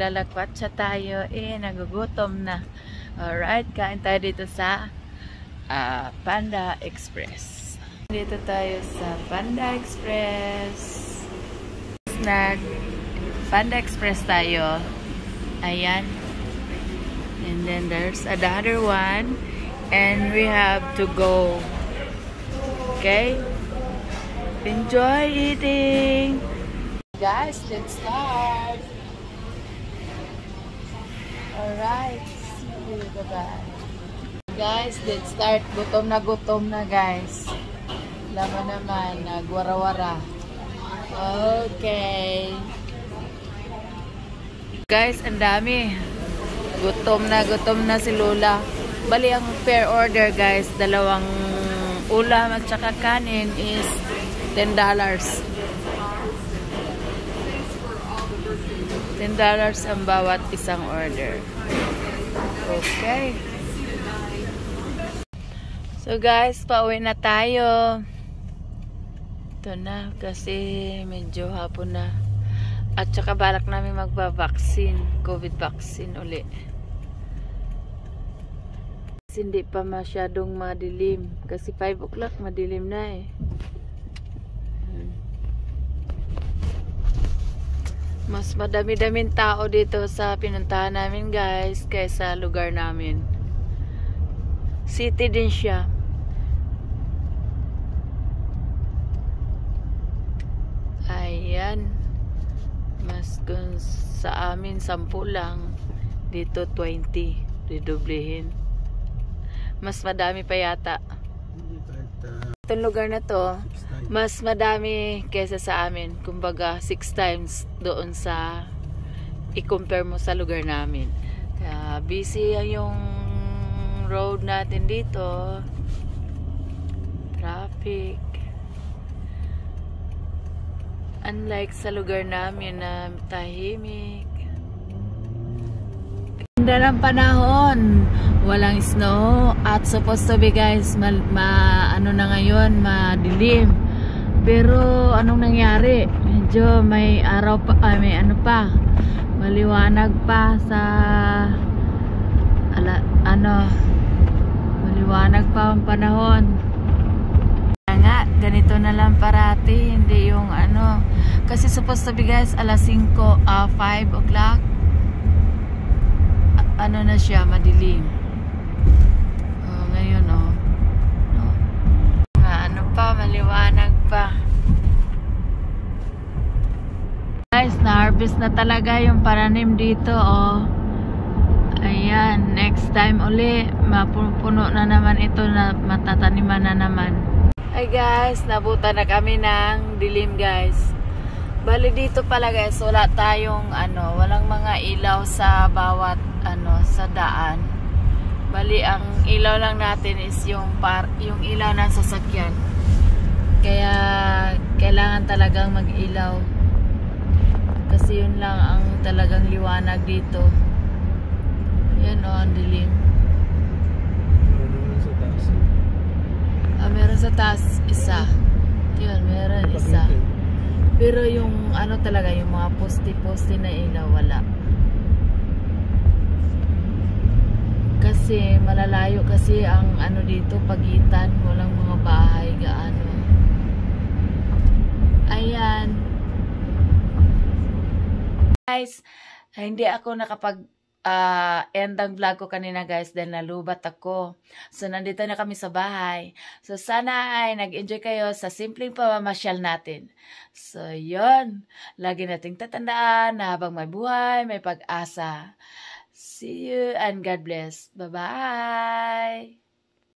Naglalakpatsa tayo. Nagugutom na. Alright, kain tayo dito sa Panda Express. Dito tayo sa Panda Express. Panda Express tayo. Ayan. And then there's another one. And we have to go. Okay? Enjoy eating! Guys, let's start! Alright. See you. Bye-bye. Guys, let's start. Gutom na guys. Laman naman. Nagwara-wara. Okay. Guys, ang dami. Gutom na si Lola. Bali, ang fair order guys, dalawang ulam at saka kanin is $10. $10 ang bawat isang order. Okay. So guys, pauwi na tayo. Ito na kasi medyo hapon na. At saka balak namin magba-vaccine, COVID vaccine uli. Kasi hindi pa masyadong madilim. Kasi 5 o'clock madilim na eh. Mas madami-daming tao dito sa pinuntahan namin guys kaysa lugar namin. City din siya. Ayan. Mas kung sa amin 10 lang, dito 20. Didoblehin. Mas madami pa yata. Itong lugar na to, mas madami kaysa sa amin. Kumbaga, 6 times doon sa i-compare mo sa lugar namin. Kaya busy yung road natin dito. Traffic. Unlike sa lugar namin na tahimik. Ganda ng panahon. Walang snow at supposed to be guys ano na ngayon, madilim. Pero anong nangyari? Medyo may araw pa, may ano pa. Maliwanag pa sa maliwanag pa ang panahon. Nga, ganito na lang parati, hindi yung kasi supposed to be guys alas 5 o'clock. Na siya, madilim. Ngayon maliwanag pa. Guys, na-harvest na talaga yung pananim dito ayan, next time uli mapupuno na naman ito, na matataniman na naman. Ay guys, nabutan na kami ng dilim guys. Bali dito pala guys, wala tayong walang mga ilaw sa bawat sa daan. Bali ang ilaw lang natin is yung ilaw ng sasakyan. Kaya kailangan talagang mag-ilaw. Kasi yun lang ang talagang liwanag dito. Yan ang dilim. Meron sa taas isa. Yun, meron isa. Pero yung talaga, yung mga poste-poste na ilaw, wala. Kasi malalayo kasi ang dito, pagitan, walang mga bahay gaano. Ayan. Guys, hindi ako nakapag end ang vlog ko kanina guys dahil nalubat ako. So nandito na kami sa bahay. So sana ay nag-enjoy kayo sa simpleng pamamasyal natin. So yun, lagi nating tatandaan na habang may buhay, may pag-asa. See you and God bless. Bye-bye!